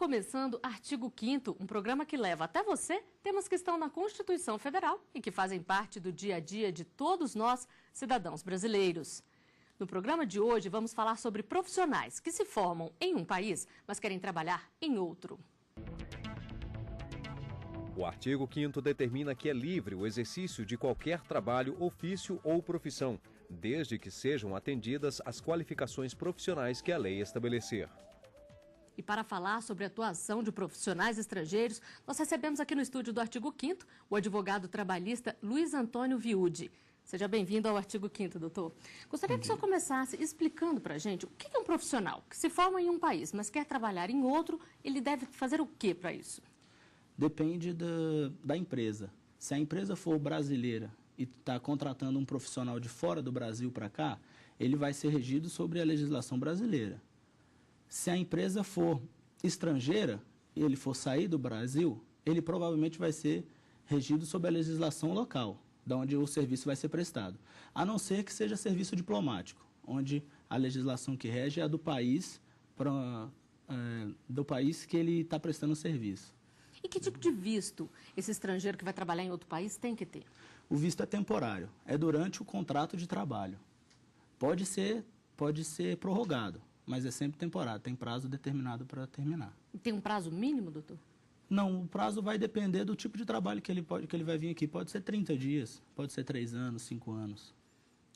começando Artigo 5º, um programa que leva até você temas que estão na Constituição Federal e que fazem parte do dia a dia de todos nós, cidadãos brasileiros. No programa de hoje, vamos falar sobre profissionais que se formam em um país, mas querem trabalhar em outro. O artigo 5º determina que é livre o exercício de qualquer trabalho, ofício ou profissão, desde que sejam atendidas as qualificações profissionais que a lei estabelecer. E para falar sobre a atuação de profissionais estrangeiros, nós recebemos aqui no estúdio do Artigo 5º o advogado trabalhista Luiz Antônio Viudi. Seja bem-vindo ao Artigo 5º, doutor. Gostaria que o senhor começasse explicando para a gente o que é um profissional que se forma em um país, mas quer trabalhar em outro, ele deve fazer o que para isso? Depende da empresa. Se a empresa for brasileira e está contratando um profissional de fora do Brasil para cá, ele vai ser regido sobre a legislação brasileira. Se a empresa for estrangeira, ele for sair do Brasil, ele provavelmente vai ser regido sob a legislação local, da onde o serviço vai ser prestado. A não ser que seja serviço diplomático, onde a legislação que rege é a do país que ele está prestando o serviço. E que tipo de visto esse estrangeiro que vai trabalhar em outro país tem que ter? O visto é temporário, é durante o contrato de trabalho. Pode ser prorrogado, mas é sempre temporário, tem prazo determinado para terminar. E tem um prazo mínimo, doutor? Não, o prazo vai depender do tipo de trabalho que ele vai vir aqui. Pode ser 30 dias, pode ser 3 anos, 5 anos.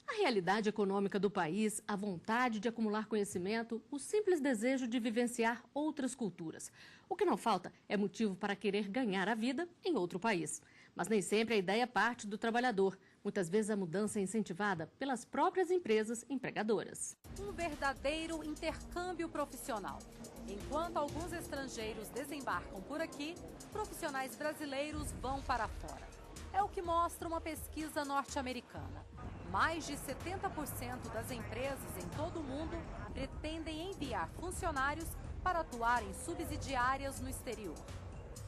A realidade econômica do país, a vontade de acumular conhecimento, o simples desejo de vivenciar outras culturas. O que não falta é motivo para querer ganhar a vida em outro país. Mas nem sempre a ideia parte do trabalhador. Muitas vezes a mudança é incentivada pelas próprias empresas empregadoras. Um verdadeiro intercâmbio profissional. Enquanto alguns estrangeiros desembarcam por aqui, profissionais brasileiros vão para fora. É o que mostra uma pesquisa norte-americana. Mais de 70% das empresas em todo o mundo pretendem enviar funcionários para atuar em subsidiárias no exterior.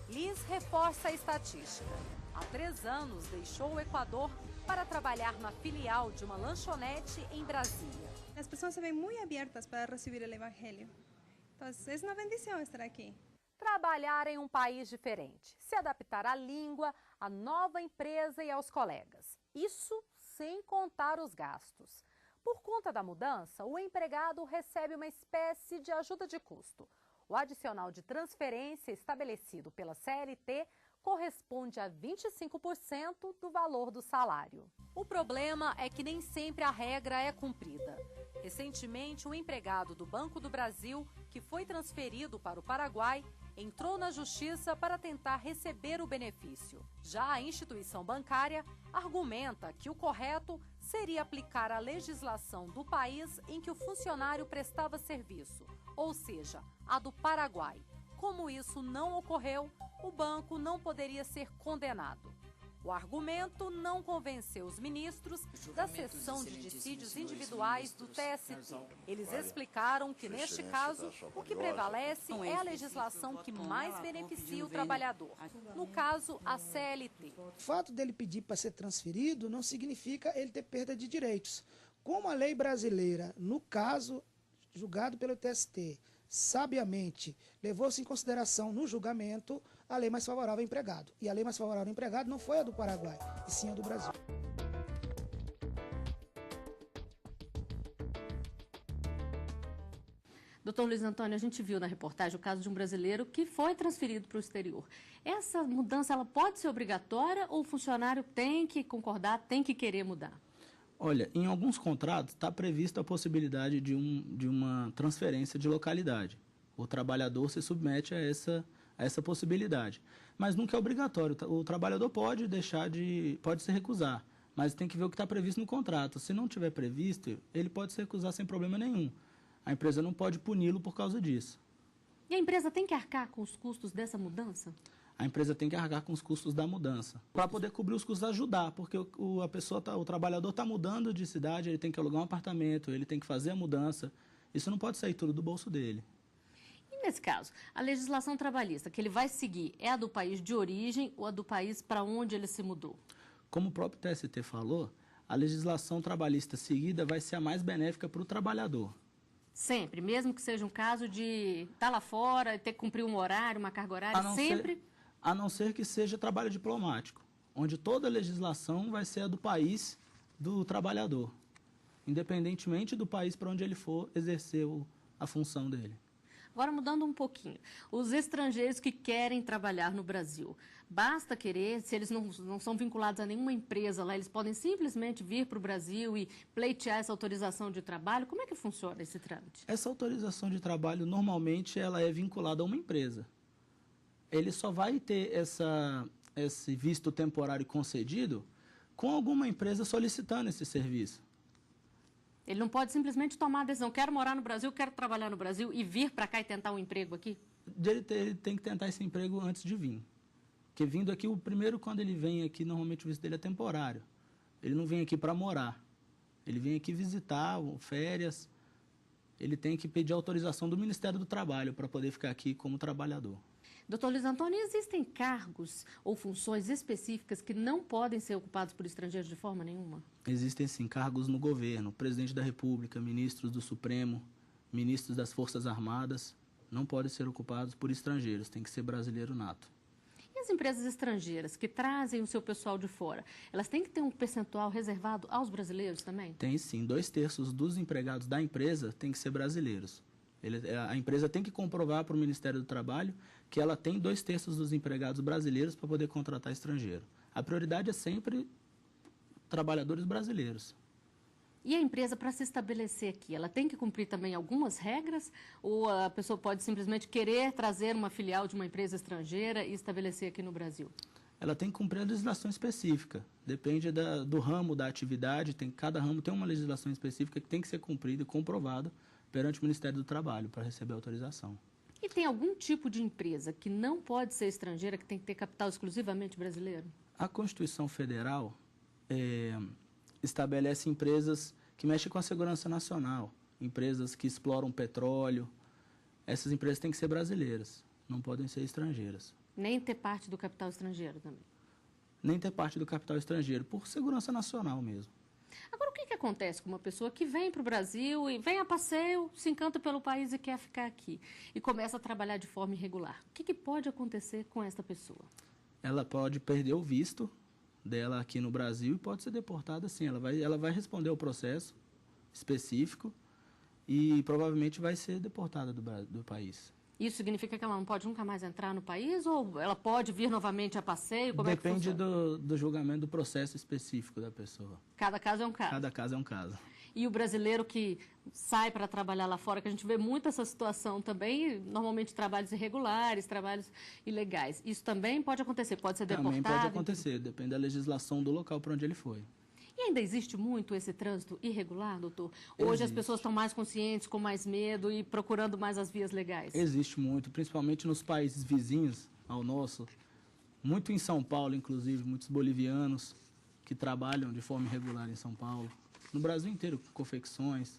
Liz reforça a estatística. Há 3 anos deixou o Equador para trabalhar na filial de uma lanchonete em Brasília. As pessoas se veem muito abertas para receber o evangelho. Então, é uma bendição estar aqui. Trabalhar em um país diferente, se adaptar à língua, à nova empresa e aos colegas. Isso sem contar os gastos. Por conta da mudança, o empregado recebe uma espécie de ajuda de custo. O adicional de transferência estabelecido pela CLT corresponde a 25% do valor do salário. O problema é que nem sempre a regra é cumprida. Recentemente, um empregado do Banco do Brasil, que foi transferido para o Paraguai, entrou na justiça para tentar receber o benefício. Já a instituição bancária argumenta que o correto seria aplicar a legislação do país em que o funcionário prestava serviço, ou seja, a do Paraguai. Como isso não ocorreu, o banco não poderia ser condenado. O argumento não convenceu os ministros da seção de dissídios individuais do TST. Eles explicaram que, neste caso, o que prevalece é a legislação que mais beneficia o trabalhador, no caso, a CLT. O fato dele pedir para ser transferido não significa ele ter perda de direitos. Como a lei brasileira, no caso julgado pelo TST, sabiamente levou-se em consideração no julgamento a lei mais favorável ao empregado. E a lei mais favorável ao empregado não foi a do Paraguai, e sim a do Brasil. Doutor Luiz Antônio, a gente viu na reportagem o caso de um brasileiro que foi transferido para o exterior. Essa mudança ela pode ser obrigatória ou o funcionário tem que concordar, tem que querer mudar? Olha, em alguns contratos está prevista a possibilidade de uma transferência de localidade. O trabalhador se submete a essa possibilidade. Mas nunca é obrigatório. O trabalhador pode se recusar, mas tem que ver o que está previsto no contrato. Se não tiver previsto, ele pode se recusar sem problema nenhum. A empresa não pode puni-lo por causa disso. E a empresa tem que arcar com os custos dessa mudança? A empresa tem que arcar com os custos da mudança, para poder cobrir os custos, ajudar, porque o trabalhador está mudando de cidade, ele tem que alugar um apartamento, ele tem que fazer a mudança. Isso não pode sair tudo do bolso dele. E nesse caso, a legislação trabalhista que ele vai seguir é a do país de origem ou a do país para onde ele se mudou? Como o próprio TST falou, a legislação trabalhista seguida vai ser a mais benéfica para o trabalhador. Sempre, mesmo que seja um caso de estar lá fora, ter que cumprir um horário, uma carga horária, sempre... A não ser que seja trabalho diplomático, onde toda a legislação vai ser a do país do trabalhador, independentemente do país para onde ele for exercer a função dele. Agora, mudando um pouquinho, os estrangeiros que querem trabalhar no Brasil, basta querer, se eles não são vinculados a nenhuma empresa lá, eles podem simplesmente vir para o Brasil e pleitear essa autorização de trabalho? Como é que funciona esse trâmite? Essa autorização de trabalho, normalmente, ela é vinculada a uma empresa. Ele só vai ter esse visto temporário concedido com alguma empresa solicitando esse serviço. Ele não pode simplesmente tomar a decisão, quero morar no Brasil, quero trabalhar no Brasil e vir para cá e tentar um emprego aqui? Ele tem que tentar esse emprego antes de vir. Porque vindo aqui, o primeiro, quando ele vem aqui, normalmente o visto dele é temporário. Ele não vem aqui para morar. Ele vem aqui visitar, férias. Ele tem que pedir autorização do Ministério do Trabalho para poder ficar aqui como trabalhador. Doutor Luiz Antônio, existem cargos ou funções específicas que não podem ser ocupados por estrangeiros de forma nenhuma? Existem, sim, cargos no governo. Presidente da República, ministros do Supremo, ministros das Forças Armadas, não podem ser ocupados por estrangeiros, tem que ser brasileiro nato. E as empresas estrangeiras que trazem o seu pessoal de fora, elas têm que ter um percentual reservado aos brasileiros também? Tem, sim. 2/3 dos empregados da empresa têm que ser brasileiros. A empresa tem que comprovar para o Ministério do Trabalho que ela tem 2/3 dos empregados brasileiros para poder contratar estrangeiro. A prioridade é sempre trabalhadores brasileiros. E a empresa, para se estabelecer aqui, ela tem que cumprir também algumas regras? Ou a pessoa pode simplesmente querer trazer uma filial de uma empresa estrangeira e estabelecer aqui no Brasil? Ela tem que cumprir a legislação específica. Depende do ramo da atividade. Cada ramo tem uma legislação específica que tem que ser cumprida e comprovada perante o Ministério do Trabalho para receber autorização. E tem algum tipo de empresa que não pode ser estrangeira, que tem que ter capital exclusivamente brasileiro? A Constituição Federal estabelece empresas que mexem com a segurança nacional, empresas que exploram petróleo. Essas empresas têm que ser brasileiras, não podem ser estrangeiras. Nem ter parte do capital estrangeiro também? Nem ter parte do capital estrangeiro, por segurança nacional mesmo. Agora, o que acontece com uma pessoa que vem para o Brasil e vem a passeio, se encanta pelo país e quer ficar aqui e começa a trabalhar de forma irregular? O que pode acontecer com esta pessoa? Ela pode perder o visto dela aqui no Brasil e pode ser deportada, sim. Ela vai responder ao processo específico e provavelmente vai ser deportada do país. Isso significa que ela não pode nunca mais entrar no país ou ela pode vir novamente a passeio? Depende do julgamento do processo específico da pessoa. Cada caso é um caso? Cada caso é um caso. E o brasileiro que sai para trabalhar lá fora, que a gente vê muito essa situação também, normalmente trabalhos irregulares, trabalhos ilegais. Isso também pode acontecer? Pode ser deportado? Também pode acontecer, depende da legislação do local para onde ele foi. E ainda existe muito esse trânsito irregular, doutor? Hoje as pessoas estão mais conscientes, com mais medo e procurando mais as vias legais? Existe muito, principalmente nos países vizinhos ao nosso. Muito em São Paulo, inclusive, muitos bolivianos que trabalham de forma irregular em São Paulo. No Brasil inteiro, confecções,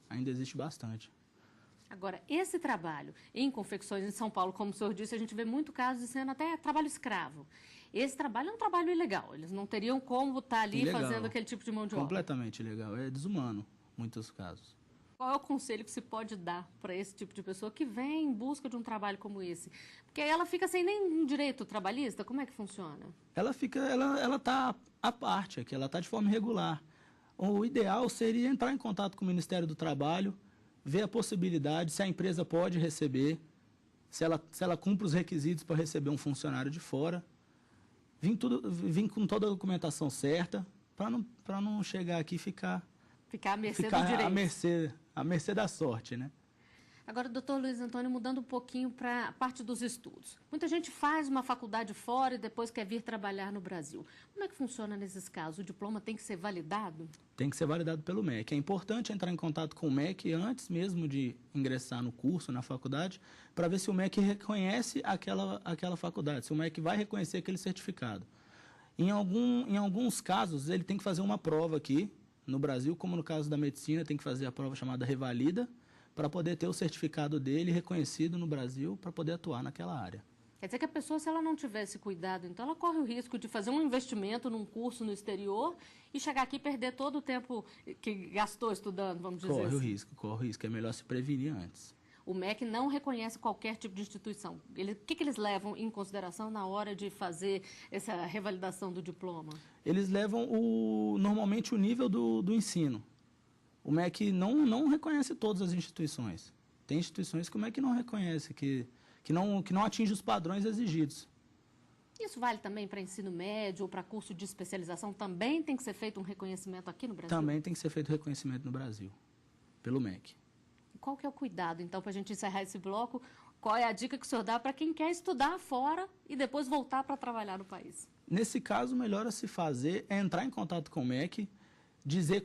ainda existe bastante. Agora, esse trabalho em confecções em São Paulo, como o senhor disse, a gente vê muito casos de sendo até trabalho escravo. Esse trabalho é um trabalho ilegal. Eles não teriam como estar ali ilegal, fazendo aquele tipo de mão de obra. Completamente ilegal. É desumano, em muitos casos. Qual é o conselho que se pode dar para esse tipo de pessoa que vem em busca de um trabalho como esse? Porque aí ela fica sem nenhum direito trabalhista. Como é que funciona? Ela está à parte aqui, ela está de forma irregular. O ideal seria entrar em contato com o Ministério do Trabalho, ver a possibilidade, se a empresa pode receber, se ela cumpre os requisitos para receber um funcionário de fora, vir com toda a documentação certa, para não chegar aqui e ficar à mercê do direito. À mercê da sorte, né? Agora, doutor Luiz Antônio, mudando um pouquinho para a parte dos estudos. Muita gente faz uma faculdade fora e depois quer vir trabalhar no Brasil. Como é que funciona nesses casos? O diploma tem que ser validado? Tem que ser validado pelo MEC. É importante entrar em contato com o MEC antes mesmo de ingressar no curso, na faculdade, para ver se o MEC reconhece aquela faculdade, se o MEC vai reconhecer aquele certificado. Em alguns casos, ele tem que fazer uma prova aqui no Brasil, como no caso da medicina, tem que fazer a prova chamada Revalida, para poder ter o certificado dele reconhecido no Brasil, para poder atuar naquela área. Quer dizer que a pessoa, se ela não tivesse cuidado, então ela corre o risco de fazer um investimento num curso no exterior e chegar aqui e perder todo o tempo que gastou estudando, vamos dizer assim. Corre o risco. É melhor se prevenir antes. O MEC não reconhece qualquer tipo de instituição. O que eles levam em consideração na hora de fazer essa revalidação do diploma? Eles levam normalmente o nível do ensino. O MEC não reconhece todas as instituições. Tem instituições que o MEC não reconhece, que não atinge os padrões exigidos. Isso vale também para ensino médio ou para curso de especialização? Também tem que ser feito um reconhecimento aqui no Brasil? Também tem que ser feito reconhecimento no Brasil, pelo MEC. Qual que é o cuidado, então, para a gente encerrar esse bloco? Qual é a dica que o senhor dá para quem quer estudar fora e depois voltar para trabalhar no país? Nesse caso, o melhor a se fazer é entrar em contato com o MEC, dizer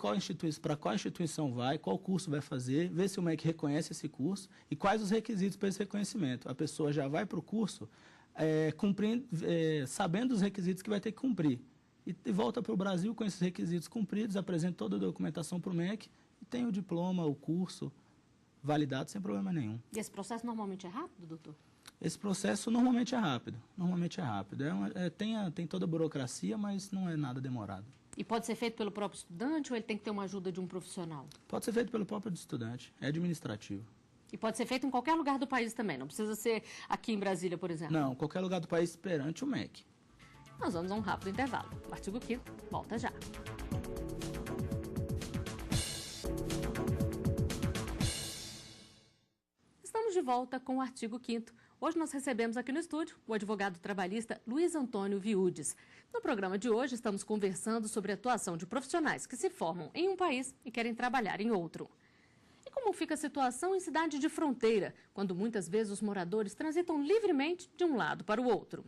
para qual instituição vai, qual curso vai fazer, ver se o MEC reconhece esse curso e quais os requisitos para esse reconhecimento. A pessoa já vai para o curso sabendo os requisitos que vai ter que cumprir. E volta para o Brasil com esses requisitos cumpridos, apresenta toda a documentação para o MEC e tem o diploma, o curso validado sem problema nenhum. E esse processo normalmente é rápido, doutor? Esse processo normalmente é rápido. Tem toda a burocracia, mas não é nada demorado. E pode ser feito pelo próprio estudante ou ele tem que ter uma ajuda de um profissional? Pode ser feito pelo próprio estudante, é administrativo. E pode ser feito em qualquer lugar do país também, não precisa ser aqui em Brasília, por exemplo? Não, qualquer lugar do país perante o MEC. Nós vamos a um rápido intervalo. O artigo 5º volta já. Estamos de volta com o artigo 5º. Hoje nós recebemos aqui no estúdio o advogado trabalhista Luiz Antônio Viúdes. No programa de hoje estamos conversando sobre a atuação de profissionais que se formam em um país e querem trabalhar em outro. E como fica a situação em cidade de fronteira, quando muitas vezes os moradores transitam livremente de um lado para o outro?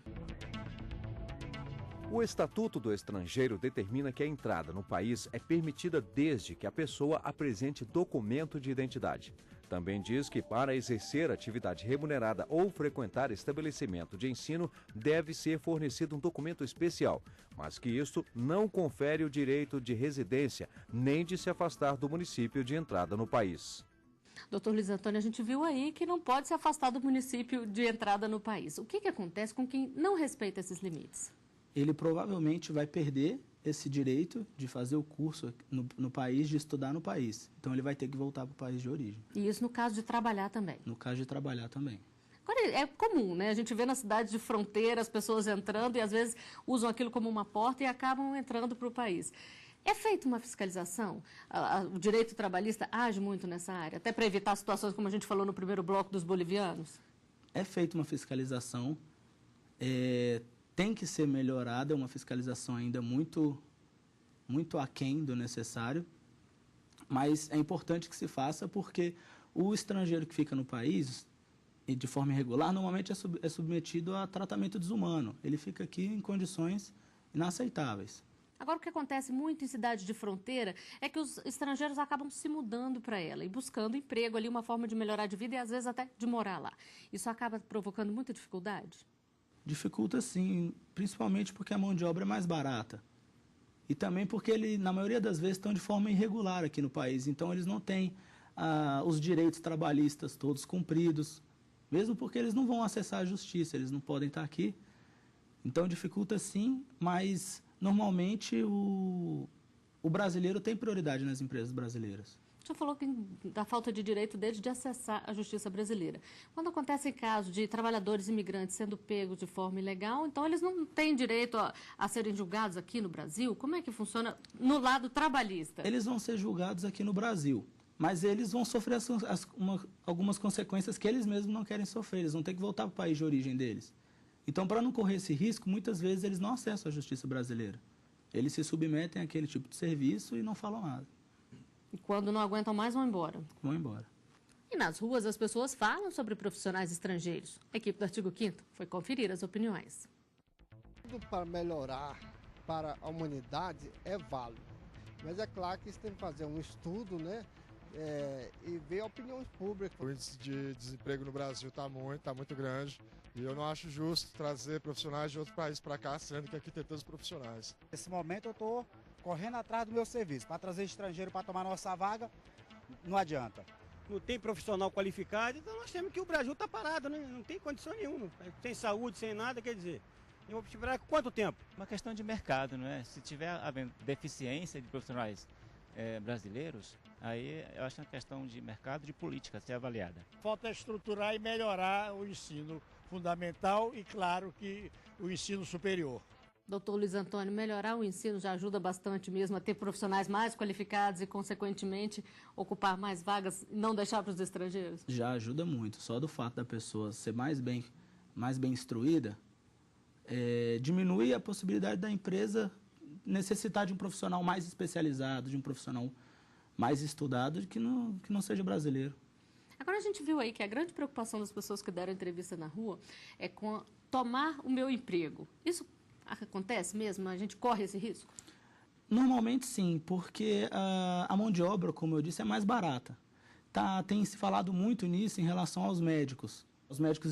O Estatuto do Estrangeiro determina que a entrada no país é permitida desde que a pessoa apresente documento de identidade. Também diz que para exercer atividade remunerada ou frequentar estabelecimento de ensino deve ser fornecido um documento especial, mas que isto não confere o direito de residência nem de se afastar do município de entrada no país. Doutor Luiz Antônio, a gente viu aí que não pode se afastar do município de entrada no país. O que acontece com quem não respeita esses limites? Ele provavelmente vai perder esse direito de fazer o curso no país, de estudar no país. Então, ele vai ter que voltar para o país de origem. E isso no caso de trabalhar também? No caso de trabalhar também. Agora, é comum, né? A gente vê na cidade de fronteira as pessoas entrando e, às vezes, usam aquilo como uma porta e acabam entrando para o país. É feita uma fiscalização? O direito trabalhista age muito nessa área, até para evitar situações como a gente falou no primeiro bloco dos bolivianos? É feita uma fiscalização. Tem que ser melhorada, é uma fiscalização ainda muito aquém do necessário, mas é importante que se faça porque o estrangeiro que fica no país, e de forma irregular, normalmente é submetido a tratamento desumano. Ele fica aqui em condições inaceitáveis. Agora, o que acontece muito em cidade de fronteira é que os estrangeiros acabam se mudando para ela e buscando emprego ali, uma forma de melhorar de vida e, às vezes, até de morar lá. Isso acaba provocando muita dificuldade? Dificulta sim, principalmente porque a mão de obra é mais barata. E também porque eles, na maioria das vezes, estão de forma irregular aqui no país. Então, eles não têm os direitos trabalhistas todos cumpridos, mesmo porque eles não vão acessar a justiça, eles não podem estar aqui. Então, dificulta sim, mas normalmente o brasileiro tem prioridade nas empresas brasileiras. O senhor falou da falta de direito deles de acessar a justiça brasileira. Quando acontece caso de trabalhadores imigrantes sendo pegos de forma ilegal, então eles não têm direito a serem julgados aqui no Brasil? Como é que funciona no lado trabalhista? Eles vão ser julgados aqui no Brasil, mas eles vão sofrer algumas consequências que eles mesmos não querem sofrer. Eles vão ter que voltar para o país de origem deles. Então, para não correr esse risco, muitas vezes eles não acessam a justiça brasileira. Eles se submetem àquele tipo de serviço e não falam nada. E quando não aguentam mais, vão embora? Vão embora. E nas ruas as pessoas falam sobre profissionais estrangeiros. A equipe do artigo 5º foi conferir as opiniões. Tudo para melhorar para a humanidade é válido. Mas é claro que isso tem que fazer um estudo, né? E ver opiniões públicas. O índice de desemprego no Brasil está muito grande. E eu não acho justo trazer profissionais de outros países para cá, sendo que aqui tem tantos profissionais. Nesse momento eu estou correndo atrás do meu serviço. Para trazer estrangeiro para tomar nossa vaga, não adianta. não tem profissional qualificado, então nós temos que o Brasil está parado, né? Não tem condição nenhuma, sem saúde, sem nada, quer dizer, eu vou esperar quanto tempo? Uma questão de mercado, não é? Se tiver havendo deficiência de profissionais brasileiros, aí eu acho que é uma questão de mercado, de política a ser avaliada. Falta estruturar e melhorar o ensino fundamental e, claro, que o ensino superior. Doutor Luiz Antônio, melhorar o ensino já ajuda bastante mesmo a ter profissionais mais qualificados e, consequentemente, ocupar mais vagas e não deixar para os estrangeiros? Já ajuda muito. Só do fato da pessoa ser mais bem instruída, diminui a possibilidade da empresa necessitar de um profissional mais especializado, de um profissional mais estudado, que não seja brasileiro. Agora, a gente viu aí que a grande preocupação das pessoas que deram entrevista na rua é com tomar o meu emprego. Isso acontece mesmo? A gente corre esse risco? Normalmente sim, porque a mão de obra, como eu disse, é mais barata. Tem se falado muito nisso em relação aos médicos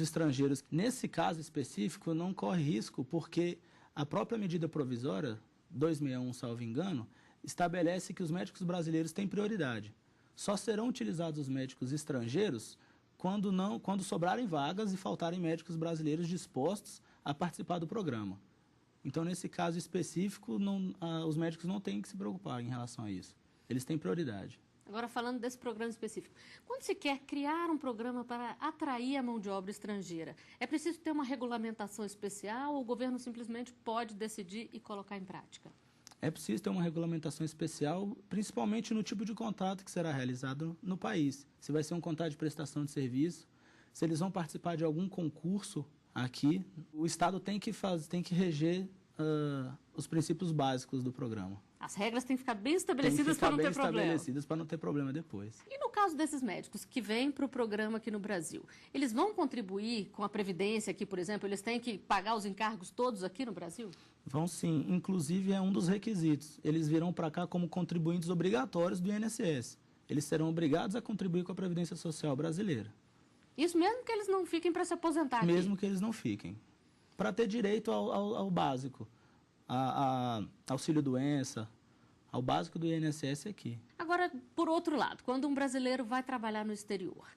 estrangeiros. Nesse caso específico, não corre risco, porque a própria medida provisória, 261, salvo engano, estabelece que os médicos brasileiros têm prioridade. Só serão utilizados os médicos estrangeiros quando sobrarem vagas e faltarem médicos brasileiros dispostos a participar do programa. Então, nesse caso específico, os médicos não têm que se preocupar em relação a isso. Eles têm prioridade. Agora, falando desse programa específico, quando se quer criar um programa para atrair a mão de obra estrangeira, é preciso ter uma regulamentação especial ou o governo simplesmente pode decidir e colocar em prática? É preciso ter uma regulamentação especial, principalmente no tipo de contrato que será realizado no país. Se vai ser um contrato de prestação de serviço, se eles vão participar de algum concurso aqui, o Estado tem que reger os princípios básicos do programa. As regras têm que ficar bem estabelecidas para não ter problema. Estabelecidas para não ter problema depois. E no caso desses médicos que vêm para o programa aqui no Brasil, eles vão contribuir com a Previdência aqui, por exemplo? Eles têm que pagar os encargos todos aqui no Brasil? Vão sim. Inclusive, é um dos requisitos. Eles virão para cá como contribuintes obrigatórios do INSS. Eles serão obrigados a contribuir com a Previdência Social brasileira. Isso mesmo que eles não fiquem para se aposentar aqui? Mesmo que eles não fiquem. Para ter direito ao básico, a auxílio-doença, ao básico do INSS aqui. Agora, por outro lado, quando um brasileiro vai trabalhar no exterior,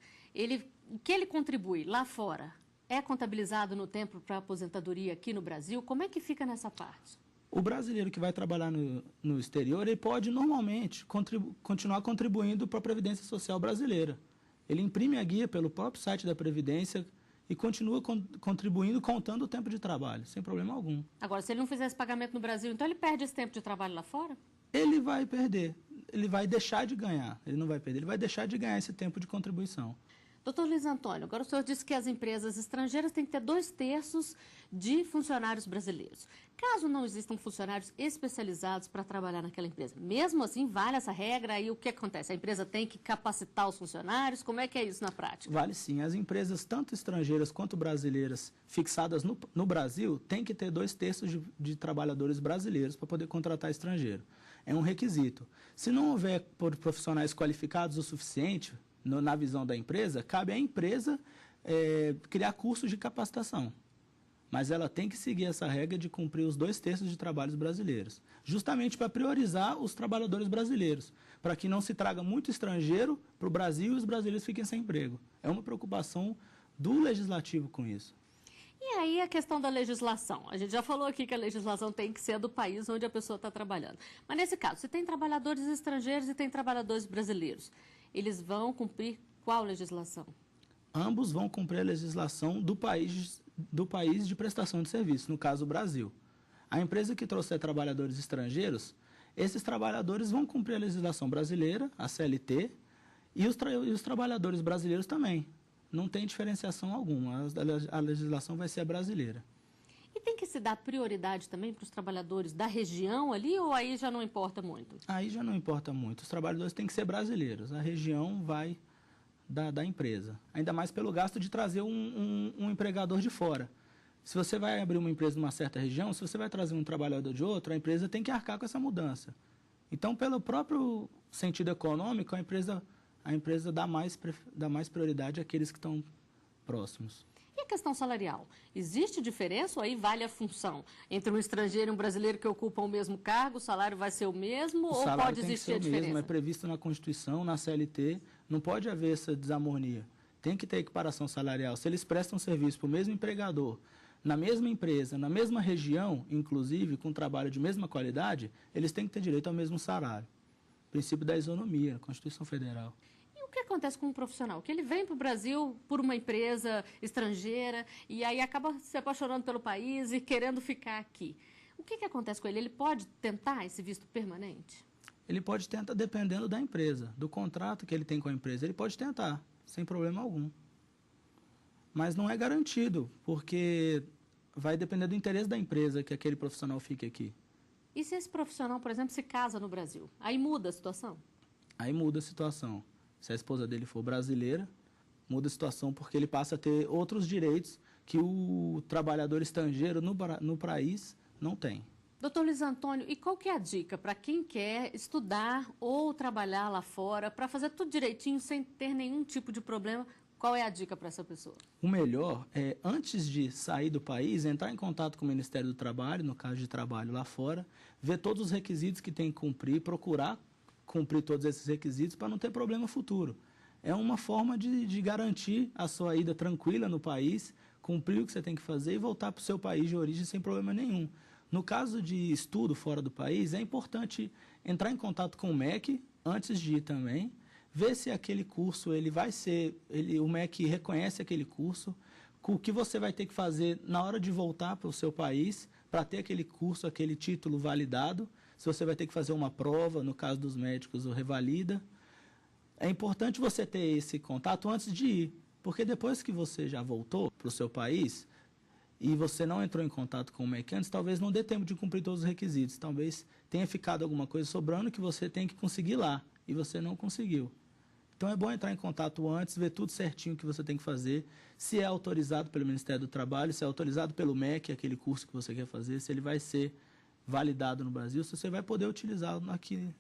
o que ele contribui lá fora é contabilizado no tempo para a aposentadoria aqui no Brasil? Como é que fica nessa parte? O brasileiro que vai trabalhar no exterior, ele pode normalmente continuar contribuindo para a Previdência Social brasileira. Ele imprime a guia pelo próprio site da Previdência e continua contribuindo, contando o tempo de trabalho, sem problema algum. Agora, se ele não fizer esse pagamento no Brasil, então ele perde esse tempo de trabalho lá fora? Ele vai perder. Ele vai deixar de ganhar. Ele não vai perder, ele vai deixar de ganhar esse tempo de contribuição. Doutor Luiz Antônio, agora o senhor disse que as empresas estrangeiras têm que ter 2/3 de funcionários brasileiros. Caso não existam funcionários especializados para trabalhar naquela empresa, mesmo assim vale essa regra e o que acontece? A empresa tem que capacitar os funcionários? Como é que é isso na prática? Vale sim. As empresas, tanto estrangeiras quanto brasileiras, fixadas no Brasil, têm que ter 2/3 de trabalhadores brasileiros para poder contratar estrangeiro. É um requisito. Se não houver profissionais qualificados o suficiente, na visão da empresa, cabe à empresa criar cursos de capacitação. Mas ela tem que seguir essa regra de cumprir os 2/3 de trabalhos brasileiros, justamente para priorizar os trabalhadores brasileiros, para que não se traga muito estrangeiro para o Brasil e os brasileiros fiquem sem emprego. É uma preocupação do legislativo com isso. E aí a questão da legislação. A gente já falou aqui que a legislação tem que ser do país onde a pessoa está trabalhando. Mas nesse caso, se tem trabalhadores estrangeiros e tem trabalhadores brasileiros, eles vão cumprir qual legislação? Ambos vão cumprir a legislação do país de prestação de serviço, no caso o Brasil. A empresa que trouxer trabalhadores estrangeiros, esses trabalhadores vão cumprir a legislação brasileira, a CLT, e os trabalhadores brasileiros também. Não tem diferenciação alguma, a legislação vai ser a brasileira. E tem que se dar prioridade também para os trabalhadores da região ali, ou aí já não importa muito? Aí já não importa muito. Os trabalhadores têm que ser brasileiros. A região vai da empresa. Ainda mais pelo gasto de trazer um empregador de fora. Se você vai abrir uma empresa numa certa região, se você vai trazer um trabalhador de outra, a empresa tem que arcar com essa mudança. Então, pelo próprio sentido econômico, a empresa dá mais prioridade àqueles que estão próximos. E a questão salarial? Existe diferença ou aí vale a função? Entre um estrangeiro e um brasileiro que ocupam o mesmo cargo, o salário vai ser o mesmo ou pode existir a diferença? Mesmo, é previsto na Constituição, na CLT, Não pode haver essa desarmonia. Tem que ter equiparação salarial. Se eles prestam serviço para o mesmo empregador, na mesma empresa, na mesma região, inclusive com trabalho de mesma qualidade, eles têm que ter direito ao mesmo salário. Princípio da isonomia, Constituição Federal. E o que acontece com um profissional? Que ele vem para o Brasil por uma empresa estrangeira e aí acaba se apaixonando pelo país e querendo ficar aqui. O que acontece com ele? Ele pode tentar esse visto permanente? Ele pode tentar, dependendo da empresa, do contrato que ele tem com a empresa, ele pode tentar, sem problema algum. Mas não é garantido, porque vai depender do interesse da empresa que aquele profissional fique aqui. E se esse profissional, por exemplo, se casa no Brasil? Aí muda a situação? Aí muda a situação. Se a esposa dele for brasileira, muda a situação porque ele passa a ter outros direitos que o trabalhador estrangeiro no país não tem. Doutor Luiz Antônio, e qual que é a dica para quem quer estudar ou trabalhar lá fora, para fazer tudo direitinho, sem ter nenhum tipo de problema? Qual é a dica para essa pessoa? O melhor é, antes de sair do país, entrar em contato com o Ministério do Trabalho, no caso de trabalho lá fora, ver todos os requisitos que tem que cumprir, procurar cumprir todos esses requisitos para não ter problema futuro. É uma forma de garantir a sua ida tranquila no país, cumprir o que você tem que fazer e voltar para o seu país de origem sem problema nenhum. No caso de estudo fora do país, é importante entrar em contato com o MEC antes de ir também, ver se aquele curso o MEC reconhece aquele curso, o que você vai ter que fazer na hora de voltar para o seu país para ter aquele curso, aquele título validado, se você vai ter que fazer uma prova, no caso dos médicos, o revalida. É importante você ter esse contato antes de ir, porque depois que você já voltou para o seu país e você não entrou em contato com o MEC antes, talvez não dê tempo de cumprir todos os requisitos, talvez tenha ficado alguma coisa sobrando que você tem que conseguir lá e você não conseguiu. Então é bom entrar em contato antes, ver tudo certinho que você tem que fazer, se é autorizado pelo Ministério do Trabalho, se é autorizado pelo MEC, aquele curso que você quer fazer, se ele vai ser validado no Brasil, se você vai poder utilizá-lo aqui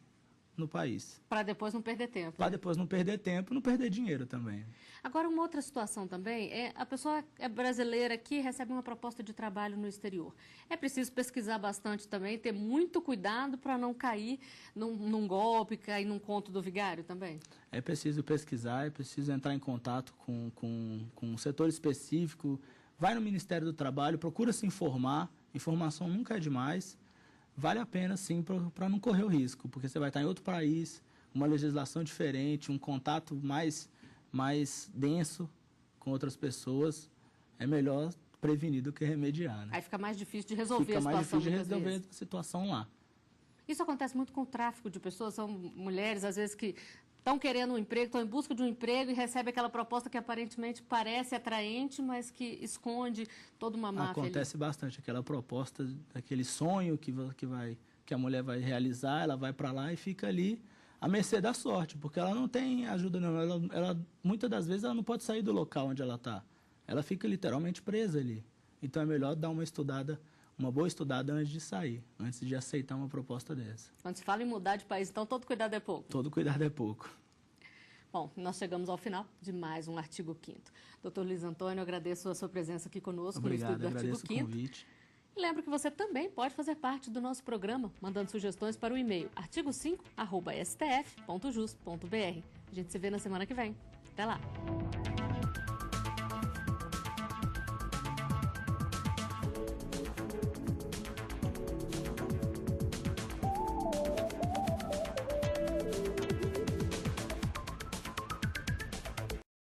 no país. Para depois não perder tempo. Para depois não perder tempo e não perder dinheiro também. Agora, uma outra situação também é a pessoa é brasileira que recebe uma proposta de trabalho no exterior. É preciso pesquisar bastante também, ter muito cuidado para não cair num golpe, cair num conto do vigário também? É preciso pesquisar, é preciso entrar em contato com um setor específico. Vai no Ministério do Trabalho, procura se informar. Informação nunca é demais. Vale a pena, sim, para não correr o risco, porque você vai estar em outro país, uma legislação diferente, um contato mais denso com outras pessoas. É melhor prevenir do que remediar, né? Aí fica mais difícil de resolver a situação. Fica mais difícil de resolver a situação lá. Isso acontece muito com o tráfico de pessoas, são mulheres, às vezes, que estão querendo um emprego, estão em busca de um emprego e recebem aquela proposta que aparentemente parece atraente, mas que esconde toda uma máfia. Acontece bastante, aquela proposta, aquele sonho que a mulher vai realizar, ela vai para lá e fica ali à mercê da sorte, porque ela não tem ajuda nenhuma, muitas das vezes ela não pode sair do local onde ela está, ela fica literalmente presa ali. Então é melhor dar uma boa estudada antes de sair, antes de aceitar uma proposta dessa. Quando se fala em mudar de país, então todo cuidado é pouco. Todo cuidado é pouco. Bom, nós chegamos ao final de mais um Artigo 5º. Doutor Luiz Antônio, agradeço a sua presença aqui conosco. Obrigado, no estúdio do Artigo 5º. O convite. E lembro que você também pode fazer parte do nosso programa, mandando sugestões para o e-mail artigo5@stf.jus.br. A gente se vê na semana que vem. Até lá!